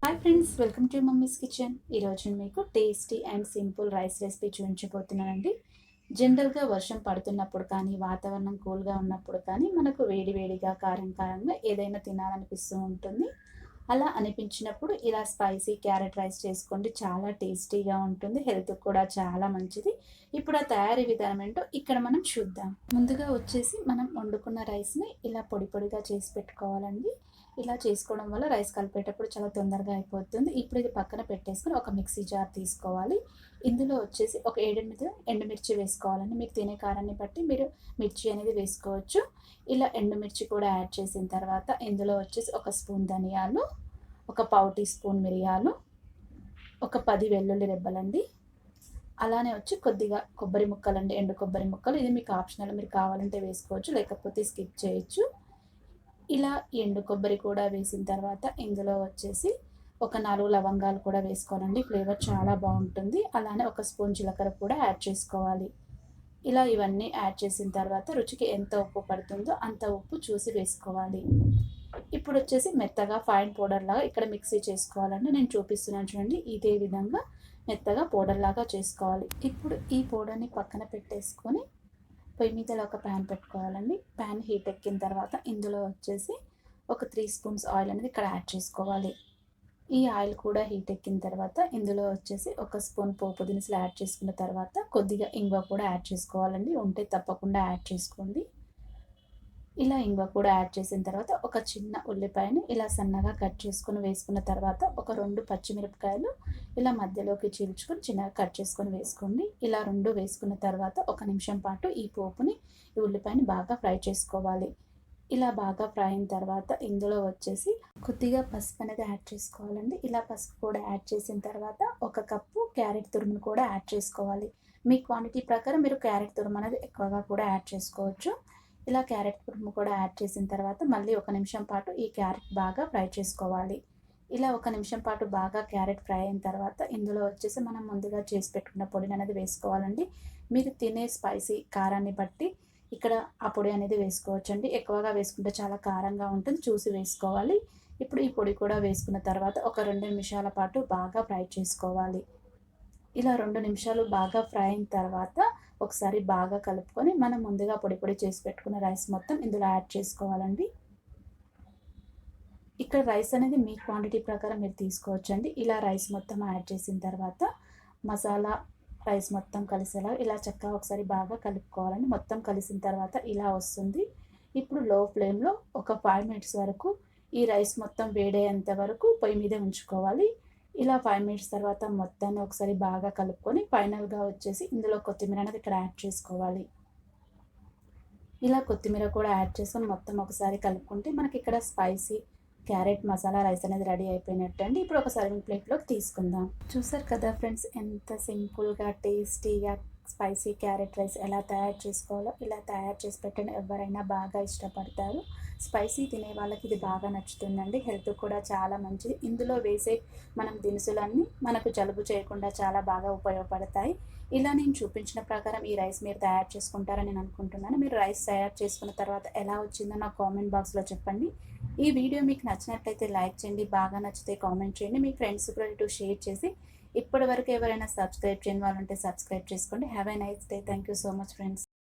Hi friends, welcome to mummy's kitchen. ఈరోజు నేను మీకు tasty and simple rice recipe చూపించబోతున్నానండి. జనరల్గా వర్షం పడుతున్నప్పుడు కానీ, వాతావరణం కూల్గా ఉన్నప్పుడు కానీ మనకు వేడి వేడిగా కారం కారంగా ఏదైనా తినాలనిపిస్తూ ఉంటుంది. అలా అనిపించినప్పుడు ఇలా స్పైసీ క్యారెట్ రైస్ చేసుకోండి. చాలా టేస్టీగా ఉంటుంది, హెల్త్కి కూడా చాలా మంచిది. ఇప్పుడు ఆ తయారీ విధానం ఏంటో ఇక్కడ మనం చూద్దాం. ముందుగా వచ్చేసి మనం వండుకున్న రైస్ని ఇలా పొడి పొడిగా చేసి పెట్టుకోవాలండి. ఇలా చేసుకోవడం వల్ల రైస్ కలిపేటప్పుడు చాలా తొందరగా అయిపోతుంది. ఇప్పుడు ఇది పక్కన పెట్టేసుకొని ఒక మిక్సీ జార్ తీసుకోవాలి. ఇందులో వచ్చేసి ఒక 7-8 ఎండుమిర్చి వేసుకోవాలండి. మీరు తినే కారాన్ని బట్టి మీరు మిర్చి అనేది వేసుకోవచ్చు. ఇలా ఎండుమిర్చి కూడా యాడ్ చేసిన తర్వాత ఇందులో వచ్చేసి ఒక స్పూన్ ధనియాలు, ఒక పావు టీ స్పూన్ మిరియాలు, ఒక 10 వెల్లుల్లి రెబ్బలండి. అలానే వచ్చి కొద్దిగా కొబ్బరి ముక్కలండి, ఎండు కొబ్బరి ముక్కలు. ఇది మీకు ఆప్షనల్, మీరు కావాలంటే వేసుకోవచ్చు, లేకపోతే స్కిప్ చేయొచ్చు. ఇలా ఎండు కొబ్బరి కూడా వేసిన తర్వాత ఇందులో వచ్చేసి ఒక 4 లవంగాలు కూడా వేసుకోవాలండి. ఫ్లేవర్ చాలా బాగుంటుంది. అలానే ఒక స్పూన్ జీలకర్ర కూడా యాడ్ చేసుకోవాలి. ఇలా ఇవన్నీ యాడ్ చేసిన తర్వాత రుచికి ఎంత ఉప్పు పడుతుందో అంత ఉప్పు చూసి వేసుకోవాలి. ఇప్పుడు వచ్చేసి మెత్తగా ఫైన్ పౌడర్ లాగా ఇక్కడ మిక్సీ చేసుకోవాలండి. నేను చూపిస్తున్నాను చూడండి, ఇదే విధంగా మెత్తగా పౌడర్ లాగా చేసుకోవాలి. ఇప్పుడు ఈ పౌడర్ని పక్కన పెట్టేసుకొని పొయ్యి మీద ఒక ప్యాన్ పెట్టుకోవాలండి. ప్యాన్ హీట్ ఎక్కిన తర్వాత ఇందులో వచ్చేసి ఒక 3 స్పూన్స్ ఆయిల్ అనేది ఇక్కడ యాడ్ చేసుకోవాలి. ఈ ఆయిల్ కూడా హీట్ ఎక్కిన తర్వాత ఇందులో వచ్చేసి ఒక స్పూన్ పోపు దినుసులు యాడ్ చేసుకున్న తర్వాత కొద్దిగా ఇంగువ కూడా యాడ్ చేసుకోవాలండి. ఉంటే తప్పకుండా యాడ్ చేసుకోండి. ఇలా ఇంగువ కూడా యాడ్ చేసిన తర్వాత ఒక చిన్న ఉల్లిపాయని ఇలా సన్నగా కట్ చేసుకొని వేసుకున్న తర్వాత ఒక 2 పచ్చిమిరపకాయలు ఇలా మధ్యలోకి చీల్చుకొని చిన్నగా కట్ చేసుకొని వేసుకోండి. ఇలా 2 వేసుకున్న తర్వాత ఒక నిమిషం పాటు ఈ పోపుని, ఈ ఉల్లిపాయని బాగా ఫ్రై చేసుకోవాలి. ఇలా బాగా ఫ్రై అయిన తర్వాత ఇందులో వచ్చేసి కొద్దిగా పసుపు అనేది యాడ్ చేసుకోవాలండి. ఇలా పసుపు కూడా యాడ్ చేసిన తర్వాత ఒక కప్పు క్యారెట్ తురుమును కూడా యాడ్ చేసుకోవాలి. మీ క్వాంటిటీ ప్రకారం మీరు క్యారెట్ తురుము అనేది ఎక్కువగా కూడా యాడ్ చేసుకోవచ్చు. ఇలా క్యారెట్ తురుము కూడా యాడ్ చేసిన తర్వాత మళ్ళీ ఒక నిమిషం పాటు ఈ క్యారెట్ బాగా ఫ్రై చేసుకోవాలి. ఇలా ఒక నిమిషం పాటు బాగా క్యారెట్ ఫ్రై అయిన తర్వాత ఇందులో వచ్చేసి మనం ముందుగా చేసి పెట్టుకున్న పొడిని అనేది వేసుకోవాలండి. మీరు తినే స్పైసీ కారాన్ని బట్టి ఇక్కడ ఆ పొడి అనేది వేసుకోవచ్చండి. ఎక్కువగా వేసుకుంటే చాలా కారంగా ఉంటుంది, చూసి వేసుకోవాలి. ఇప్పుడు ఈ పొడి కూడా వేసుకున్న తర్వాత ఒక 2 నిమిషాల పాటు బాగా ఫ్రై చేసుకోవాలి. ఇలా 2 నిమిషాలు బాగా ఫ్రై అయిన తర్వాత ఒకసారి బాగా కలుపుకొని మనం ముందుగా పొడి పొడి చేసి పెట్టుకున్న రైస్ మొత్తం ఇందులో యాడ్ చేసుకోవాలండి. ఇక్కడ రైస్ అనేది మీ క్వాంటిటీ ప్రకారం మీరు తీసుకోవచ్చండి. ఇలా రైస్ మొత్తం యాడ్ చేసిన తర్వాత మసాలా రైస్ మొత్తం కలిసేలా ఇలా చక్కగా ఒకసారి బాగా కలుపుకోవాలండి. మొత్తం కలిసిన తర్వాత ఇలా వస్తుంది. ఇప్పుడు లో ఫ్లేమ్లో ఒక 5 మినిట్స్ వరకు ఈ రైస్ మొత్తం వేడయ్యేంత వరకు పొయ్యి మీద ఉంచుకోవాలి. ఇలా 5 మినిట్స్ తర్వాత మొత్తాన్ని ఒకసారి బాగా కలుపుకొని ఫైనల్గా వచ్చేసి ఇందులో కొత్తిమీర అనేది ఇక్కడ యాడ్ చేసుకోవాలి. ఇలా కొత్తిమీర కూడా యాడ్ చేసుకొని మొత్తం ఒకసారి కలుపుకుంటే మనకి ఇక్కడ స్పైసీ క్యారెట్ మసాలా రైస్ అనేది రెడీ అయిపోయినట్టు అండి. ఇప్పుడు ఒక సర్వింగ్ ప్లేట్లోకి తీసుకుందాం. చూసారు కదా ఫ్రెండ్స్, ఎంత సింపుల్గా టేస్టీగా స్పైసీ క్యారెట్ రైస్ ఎలా తయారు చేసుకోవాలో. ఇలా తయారు చేసి పెట్టండి, ఎవరైనా బాగా ఇష్టపడతారు. స్పైసీ తినే వాళ్ళకి ఇది బాగా నచ్చుతుందండి. హెల్త్ కూడా చాలా మంచిది. ఇందులో వేసే మనం దినుసులన్నీ మనకు జలుబు చేయకుండా చాలా బాగా ఉపయోగపడతాయి. ఇలా నేను చూపించిన ప్రకారం ఈ రైస్ మీరు తయారు చేసుకుంటారని నేను అనుకుంటున్నాను. మీరు రైస్ తయారు చేసుకున్న తర్వాత ఎలా వచ్చిందో నాకు కామెంట్ బాక్స్లో చెప్పండి. ఈ వీడియో మీకు నచ్చినట్లయితే లైక్ చేయండి, బాగా నచ్చితే కామెంట్ చేయండి, మీ ఫ్రెండ్స్ కూడా షేర్ చేసి ఇప్పటి వరకు ఎవరైనా సబ్స్క్రైబ్ చేయని వాళ్ళు ఉంటే సబ్స్క్రైబ్ చేసుకోండి. Have a nice day. Thank you so much friends.